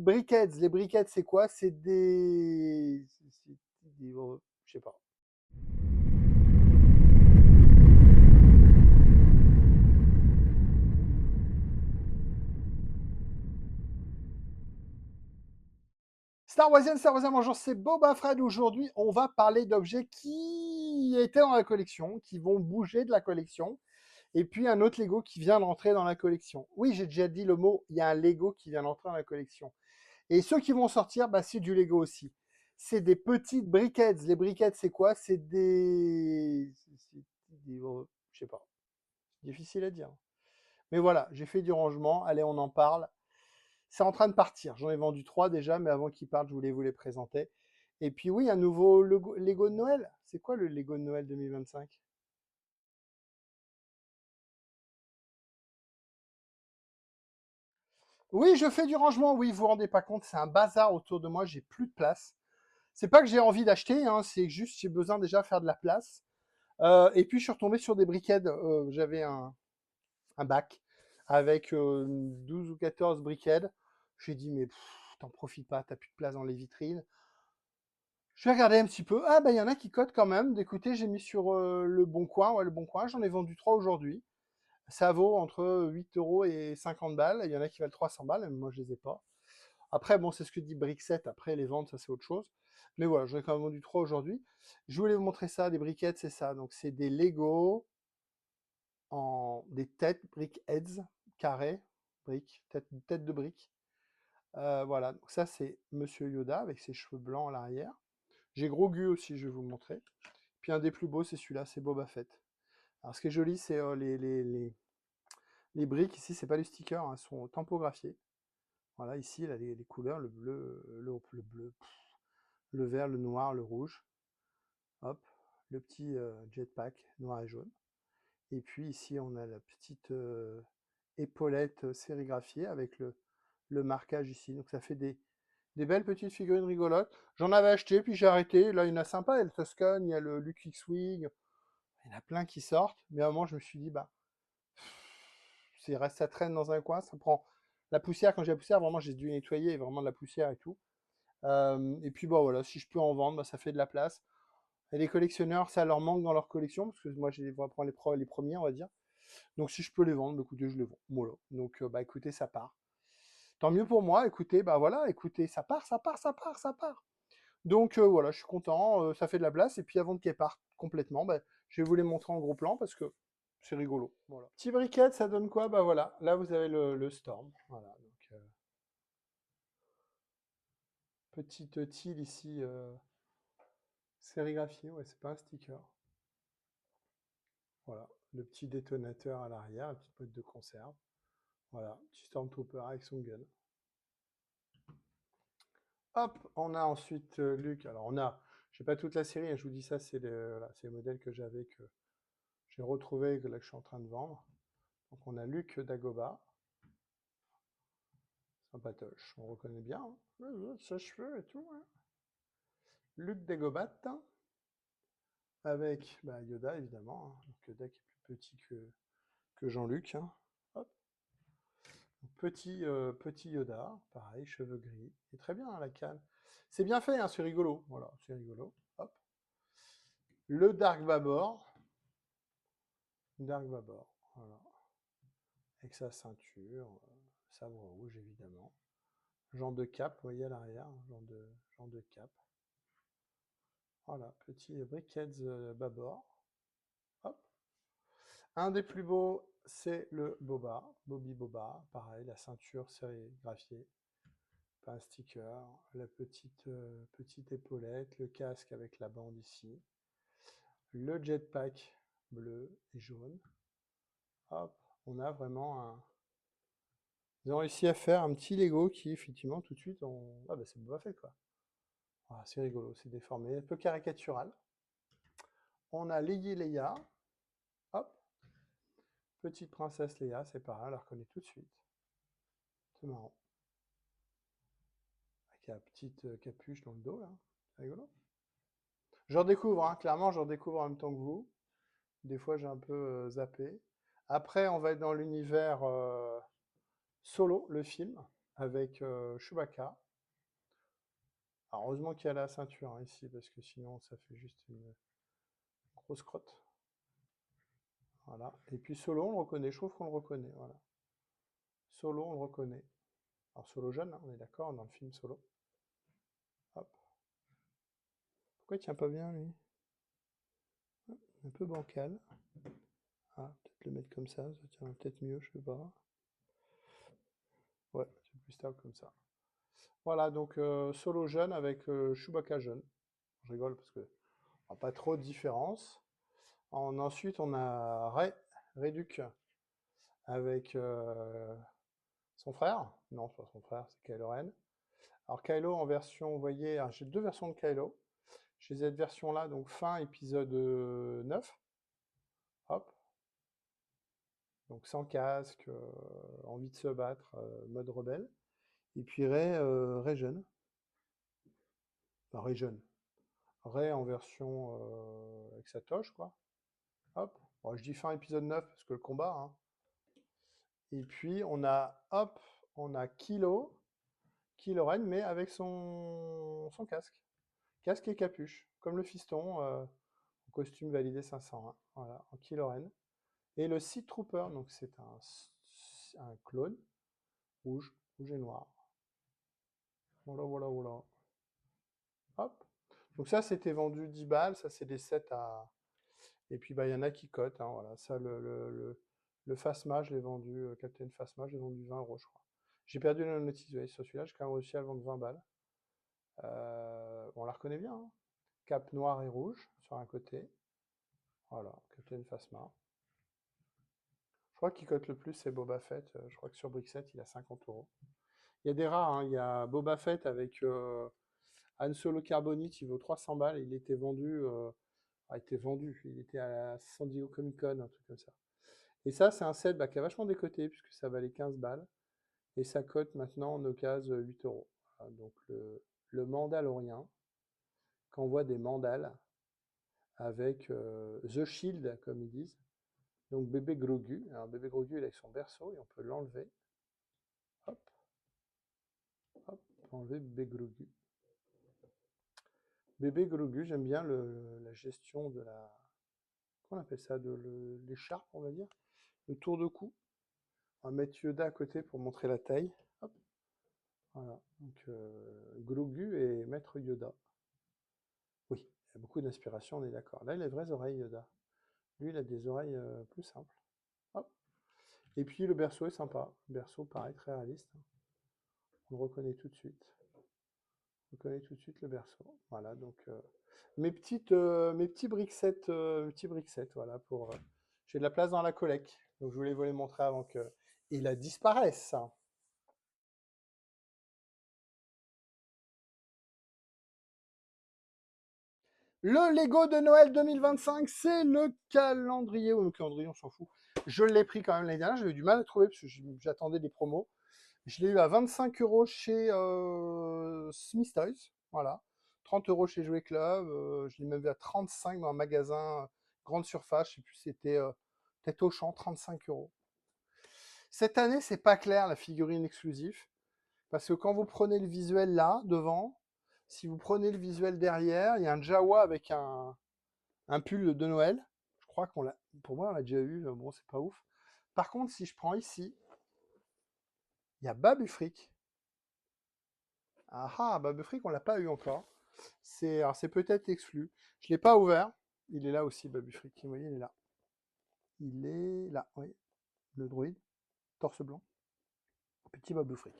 Briquettes, les briquettes, c'est quoi? Je sais pas. Star Wars, bonjour, c'est Boba Fred. Aujourd'hui, on va parler d'objets qui étaient dans la collection, qui vont bouger de la collection, et puis un autre Lego qui vient d'entrer dans la collection. Oui, j'ai déjà dit le mot, il y a un Lego qui vient d'entrer dans la collection. Et ceux qui vont sortir, bah, c'est du Lego aussi. C'est des petites briquettes. Les briquettes, c'est quoi? Je sais pas. Difficile à dire. Mais voilà, j'ai fait du rangement. Allez, on en parle. C'est en train de partir. J'en ai vendu 3 déjà, mais avant qu'ils partent, je voulais vous les présenter. Et puis oui, un nouveau Lego de Noël. C'est quoi le Lego de Noël 2025? Oui, je fais du rangement. Oui, vous vous rendez pas compte, c'est un bazar autour de moi. J'ai plus de place. C'est pas que j'ai envie d'acheter, hein, c'est juste j'ai besoin déjà de faire de la place. Et puis je suis retombé sur des briquettes. J'avais un bac avec 12 ou 14 briquettes. J'ai dit, mais t'en profites pas, t'as plus de place dans les vitrines. Je vais regarder un petit peu. Ah, ben il y en a qui cotent quand même. Écoutez, j'ai mis sur le Bon Coin. Ouais, le Bon Coin, j'en ai vendu 3 aujourd'hui. Ça vaut entre 8 euros et 50 balles. Il y en a qui valent 300 balles, mais moi je les ai pas. Après, bon, c'est ce que dit Brickset. Après, les ventes, ça c'est autre chose. Mais voilà, j'en ai quand même vendu 3 aujourd'hui. Je voulais vous montrer ça, des briquettes, c'est ça. Donc c'est des Lego en des têtes, brick heads, carrés, briques, tête de briques. Voilà, donc ça c'est Monsieur Yoda avec ses cheveux blancs à l'arrière. J'ai Gros Gu aussi, je vais vous le montrer. Puis un des plus beaux, c'est celui-là, c'est Boba Fett. Alors ce qui est joli, c'est les briques. Ici, c'est pas du sticker, hein, elles sont tampographiées. Voilà, ici, il a les couleurs, le bleu, le bleu, le vert, le noir, le rouge. Hop, le petit jetpack noir et jaune. Et puis ici, on a la petite épaulette sérigraphiée avec le marquage ici. Donc ça fait des belles petites figurines rigolotes. J'en avais acheté, puis j'ai arrêté. Là, il y en a sympa. Il y a le Tuscan, il y a le Luke X-Wing. Il y en a plein qui sortent. Mais à un moment, je me suis dit, bah, ça traîne dans un coin. Ça prend la poussière. Quand j'ai la poussière, vraiment, j'ai dû nettoyer vraiment de la poussière et tout. Et puis, bah voilà, si je peux en vendre, bah, ça fait de la place. Et les collectionneurs, ça leur manque dans leur collection, parce que moi, j'ai vraiment les premiers, on va dire. Donc, si je peux les vendre, bah, écoutez, je les vends. Voilà. Donc, bah, écoutez, ça part. Tant mieux pour moi. Écoutez, bah voilà, écoutez, ça part, ça part, ça part, ça part. Donc, voilà, je suis content. Ça fait de la place. Et puis, avant qu'elle parte complètement, bah, je vais vous les montrer en gros plan parce que c'est rigolo. Voilà. Petit briquette, ça donne quoi? Bah voilà. Là, vous avez le Storm. Voilà. Donc, petite tile ici, sérigraphiée. Ouais, c'est pas un sticker. Voilà. Le petit détonateur à l'arrière, la petite boîte de conserve. Voilà. Petit Stormtrooper avec son gun. Hop, on a ensuite Luke. Alors on a, je sais pas toute la série, hein, je vous dis ça, voilà, c'est le modèle que j'avais, que j'ai retrouvé, que là que je suis en train de vendre. Donc on a Luke Dagobah, sympatoche, on reconnaît bien, hein. Ses cheveux et tout, hein. Luke Dagobah, avec bah, Yoda évidemment, hein. Donc Yoda qui est plus petit que Jean-Luc, hein. Hop. Petit Yoda, pareil, cheveux gris, et très bien hein, la canne. C'est bien fait, hein, c'est rigolo, voilà, c'est rigolo. Hop. Le Dark Babor, voilà. Avec sa ceinture, sabre rouge évidemment. Genre de cap, vous voyez à l'arrière, genre de cap. Voilà, petit briquettes bâbord. Hop. Un des plus beaux, c'est le Boba, Bobby Boba. Pareil, la ceinture sérigraphiée, pas un sticker. La petite épaulette, le casque avec la bande ici. Le jetpack bleu et jaune. Hop, on a vraiment un, ils ont réussi à faire un petit Lego qui, effectivement, tout de suite, ah bah c'est Boba Fett, quoi. Ah, c'est rigolo, c'est déformé, un peu caricatural. On a Lady Leia, hop, petite princesse Leia, c'est pareil, on la reconnaît tout de suite. C'est marrant. Avec la petite capuche dans le dos, là, c'est rigolo. Je redécouvre, hein, clairement, je redécouvre en même temps que vous. Des fois, j'ai un peu zappé. Après, on va être dans l'univers Solo, le film, avec Chewbacca. Alors, heureusement qu'il y a la ceinture hein, ici, parce que sinon ça fait juste une grosse crotte. Voilà. Et puis Solo, on le reconnaît, je trouve qu'on le reconnaît. Voilà. Solo, on le reconnaît. Alors Solo jeune, hein, on est d'accord, dans le film Solo. Hop. Pourquoi il tient pas bien lui? Un peu bancal. Ah, peut-être le mettre comme ça tient peut-être mieux, je sais pas. Ouais, c'est plus stable comme ça. Voilà, donc Solo jeune avec Chewbacca jeune. Je rigole parce que pas trop de différence. Ensuite, on a Rey avec son frère. Non, c'est pas son frère, c'est Kylo Ren. Alors Kylo en version, vous voyez, j'ai deux versions de Kylo. J'ai cette version-là, donc fin épisode 9. Hop. Donc sans casque, envie de se battre, mode rebelle. Et puis Rey jeune. Enfin, Rey jeune. Rey en version avec sa toche, quoi. Hop. Bon, je dis fin épisode 9 parce que le combat, hein. Et puis on a Kylo Ren, mais avec son casque. Casque et capuche, comme le fiston, en costume validé 500, hein. Voilà, en Kylo Ren. Et le Sith Trooper, donc c'est un clone rouge et noir. Voilà, voilà, voilà. Hop. Donc ça, c'était vendu 10 balles, ça c'est des sets à... Et puis bah il y en a qui cotent, hein, voilà. Ça, le Phasma, je l'ai vendu, Captain Phasma, je l'ai vendu 20 euros, je crois. J'ai perdu la notice, vous voyez, sur celui-là, j'ai quand même réussi à le vendre 20 balles. On la reconnaît bien, hein. Cap noir et rouge sur un côté. Voilà, Captain Phasma. Je crois qu'il cote le plus, c'est Boba Fett. Je crois que sur Brixet, il a 50 euros. Il y a des rares, hein. Il y a Boba Fett avec Han Solo Carbonite, il vaut 300 balles. Il était vendu, il était à la San Diego Comic Con, un truc comme ça. Et ça, c'est un set bah, qui a vachement décoté, puisque ça valait 15 balles. Et ça cote maintenant en occasion 8 euros. Voilà, donc le Mandalorien, quand on voit des mandales avec The Shield, comme ils disent. Donc bébé Grogu. Alors bébé Grogu, il est avec son berceau et on peut l'enlever. Hop, hop, enlever bébé Grogu. Bébé Grogu, j'aime bien la gestion de la... Comment on appelle ça? De l'écharpe, on va dire. Le tour de cou. On va mettre Yoda à côté pour montrer la taille. Hop. Voilà. Donc Grogu et Maître Yoda. Oui, il y a beaucoup d'inspiration, on est d'accord. Là, il a les vraies oreilles Yoda. Lui, il a des oreilles plus simples. Hop. Et puis le berceau est sympa. Le berceau, pareil, très réaliste. On le reconnaît tout de suite. On reconnaît tout de suite le berceau. Voilà, donc mes petits briquettes, voilà, pour. J'ai de la place dans la collecte, donc je voulais vous les montrer avant qu'ils disparaissent. Le Lego de Noël 2025, c'est le calendrier. Ou le calendrier, on s'en fout. Je l'ai pris quand même l'année dernière. J'avais du mal à le trouver parce que j'attendais des promos. Je l'ai eu à 25 euros chez Smith Toys. Voilà. 30 euros chez Jouet Club. Je l'ai même vu à 35 dans un magasin grande surface. Je sais plus, c'était peut-être Auchan, 35 euros. Cette année, c'est pas clair la figurine exclusive. Parce que quand vous prenez le visuel là, devant, si vous prenez le visuel derrière, il y a un Jawa avec un pull de Noël. Je crois qu'on l'a, pour moi, on l'a déjà eu. Bon, c'est pas ouf. Par contre, si je prends ici, il y a Babu Frick. Ah ah, Babu Frick, on l'a pas eu encore. Alors c'est peut-être exclu. Je l'ai pas ouvert. Il est là aussi, Babu Frick. Vous voyez, il est là. Il est là, oui. Le druide, torse blanc. Petit Babu Frick.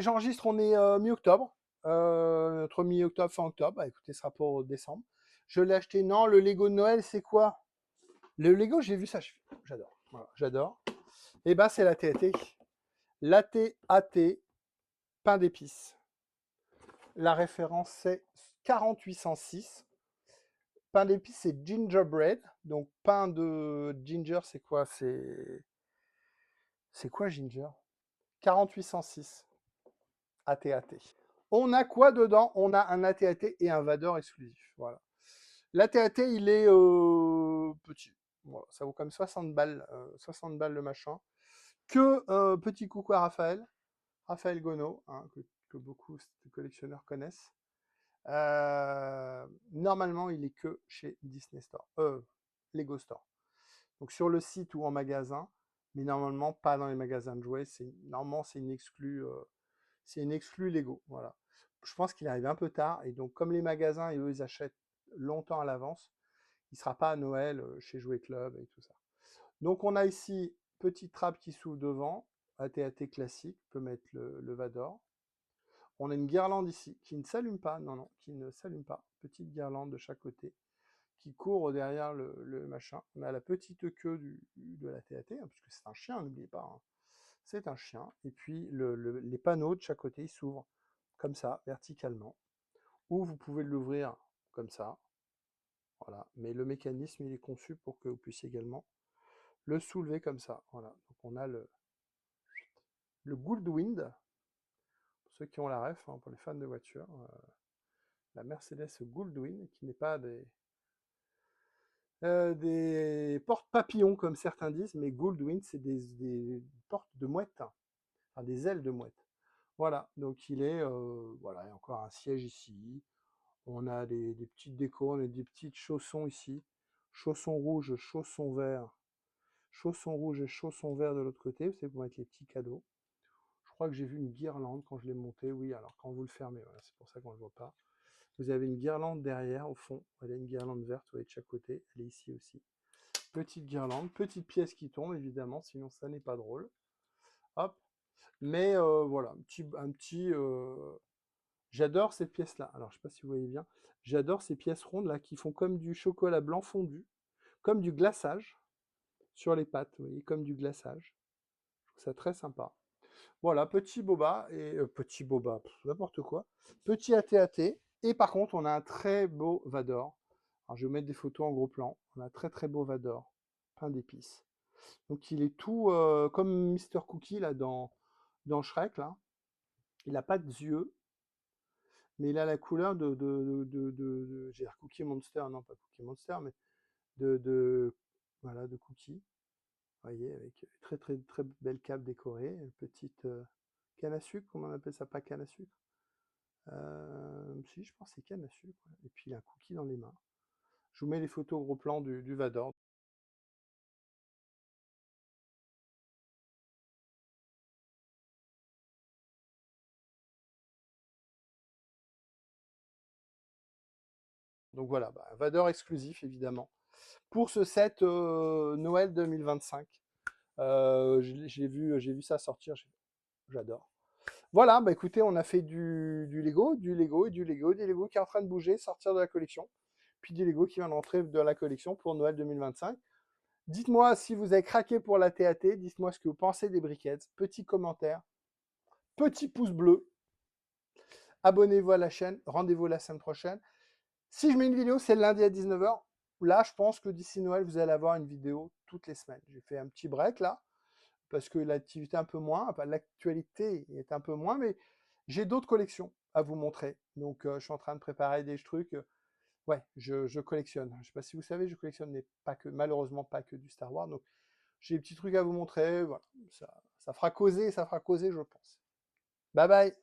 J'enregistre, on est mi-octobre. Notre mi-octobre, fin octobre. Bah, écoutez, ce sera pour décembre. Je l'ai acheté. Non, le Lego de Noël, c'est quoi? Le Lego, j'ai vu ça. J'adore. Voilà, j'adore. Et ben, c'est la TAT. La TAT, pain d'épices. La référence, c'est 4806. Pain d'épices, c'est gingerbread. Donc, pain de ginger, c'est quoi? C'est quoi ginger? 4806. AT-AT. On a quoi dedans? On a un AT-AT et un Vador exclusif. Voilà. L'AT-AT, il est petit. Voilà, ça vaut comme 60 balles le machin. Petit coucou à Raphaël. Raphaël Gono, hein, que beaucoup de collectionneurs connaissent. Normalement, il est que chez Disney Store, Lego Store. Donc sur le site ou en magasin, mais normalement pas dans les magasins de jouets. Normalement c'est une exclue Lego. Voilà. Je pense qu'il arrive un peu tard et donc comme les magasins et eux ils achètent longtemps à l'avance, il sera pas à Noël chez Jouet Club et tout ça. Donc on a ici petite trappe qui s'ouvre devant, AT-AT classique, on peut mettre le Vador. On a une guirlande ici qui ne s'allume pas, non, qui ne s'allume pas. Petite guirlande de chaque côté qui court derrière le machin. On a la petite queue de la TAT, hein, puisque c'est un chien, n'oubliez pas. Hein. C'est un chien. Et puis les panneaux de chaque côté ils s'ouvrent comme ça, verticalement. Ou vous pouvez l'ouvrir comme ça. Voilà. Mais le mécanisme il est conçu pour que vous puissiez également le soulever comme ça. Voilà. Donc on a le Goldwind, pour ceux qui ont la ref, hein, pour les fans de voitures. La Mercedes Goldwyn, qui n'est pas des portes-papillons comme certains disent, mais Goldwyn, c'est des portes de mouette, hein, enfin des ailes de mouette. Voilà, donc voilà, il y a encore un siège ici. On a des petites décos, on a des petites chaussons ici. Chaussons rouges, chaussons verts. Chaussons rouges et chaussons verts de l'autre côté, c'est pour mettre les petits cadeaux. Je crois que j'ai vu une guirlande quand je l'ai montée, oui, alors quand vous le fermez, voilà, c'est pour ça qu'on ne le voit pas. Vous avez une guirlande derrière, au fond. Voilà, une guirlande verte, vous voyez, de chaque côté. Elle est ici aussi. Petite guirlande, petite pièce qui tombe, évidemment, sinon ça n'est pas drôle. Hop. Mais voilà, j'adore cette pièce-là. Alors, je ne sais pas si vous voyez bien. J'adore ces pièces rondes là qui font comme du chocolat blanc fondu, comme du glaçage sur les pattes, vous voyez, comme du glaçage. Je trouve ça très sympa. Voilà, petit boba et petit boba, n'importe quoi. Petit AT-AT. Et par contre, on a un très beau Vador. Alors, je vais vous mettre des photos en gros plan. On a un très très beau Vador, plein d'épices. Donc il est tout comme Mr. Cookie là dans Shrek là. Il n'a pas de yeux, mais il a la couleur j'ai dire Cookie Monster, non pas Cookie Monster, mais voilà de Cookie. Vous voyez, avec très très très belle cape décorée, une petite canne à sucre, comment on appelle ça, pas canne à sucre. Si, je pense que c'est canne à sucre. Ouais. Et puis il a un cookie dans les mains. Je vous mets les photos gros plan du Vador. Donc voilà, bah, Vador exclusif évidemment. Pour ce set Noël 2025. J'ai vu ça sortir, j'adore. Voilà, bah écoutez, on a fait du Lego, du Lego et du Lego, des Lego qui est en train de bouger, sortir de la collection, puis des Lego qui vient d'entrer de la collection pour Noël 2025. Dites-moi si vous avez craqué pour la TAT, dites-moi ce que vous pensez des briquettes, petit commentaire, petit pouce bleu, abonnez-vous à la chaîne, rendez-vous la semaine prochaine. Si je mets une vidéo, c'est le lundi à 19h. Là, je pense que d'ici Noël, vous allez avoir une vidéo toutes les semaines. J'ai fait un petit break là, parce que l'activité un peu moins, enfin, l'actualité est un peu moins, mais j'ai d'autres collections à vous montrer. Donc, je suis en train de préparer des trucs. Ouais, je collectionne. Je ne sais pas si vous savez, je collectionne, mais pas que, malheureusement pas que du Star Wars. Donc, j'ai des petits trucs à vous montrer. Voilà, ça fera causer, je pense. Bye bye.